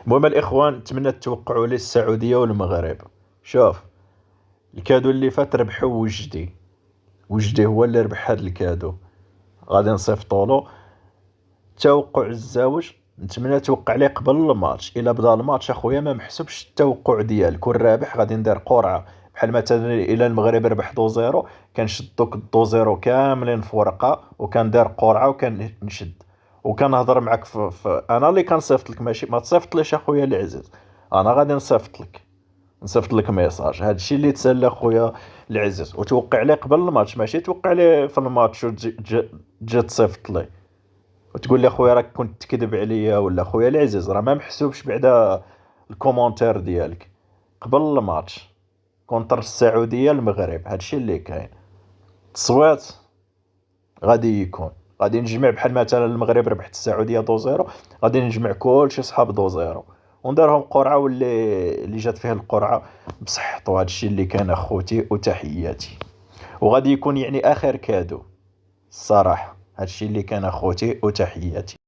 المهم الاخوان، نتمنى توقعوا لي السعوديه والمغرب. شوف، الكادو اللي فات ربحو وجدي هو اللي ربح هذا الكادو. غادي نصيفطوا له توقع الزوج. نتمنى توقع ليه قبل الماتش. الا بدا الماتش اخويا ما محسوبش التوقع ديالك، كون رابح غادي ندير قرعه. بحال مثلا الا المغرب ربح 2-0، كنشد دوك 2-0 كاملين في ورقه وكندير قرعه وكنشد وكنهضر معك انا اللي كنصيفط لك، ماشي ما تصيفط ليش اخويا العزيز. انا غادي نصيفط لك ميساج. هادشي اللي تسلى خويا العزيز. وتوقع ليه قبل الماتش، ماشي توقع ليه في الماتش وتجي تصيفط لي وتقول لي خويا راك كنت تكذب عليا. ولا خويا العزيز راه ما محسوبش بعدا الكومونتير ديالك قبل الماتش كونتر السعوديه المغرب. هادشي اللي كاين. التصويت غادي يكون، غادي نجمع بحال مثلا المغرب ربحت السعوديه 2-0، غادي نجمع كلشي صحاب 2-0 ونديرهم قرعه، واللي جات فيه القرعه بصحتو. هادشي اللي كان اخوتي وتحياتي. وغادي يكون يعني اخر كادو الصراحه. هادشي اللي كان اخوتي وتحياتي.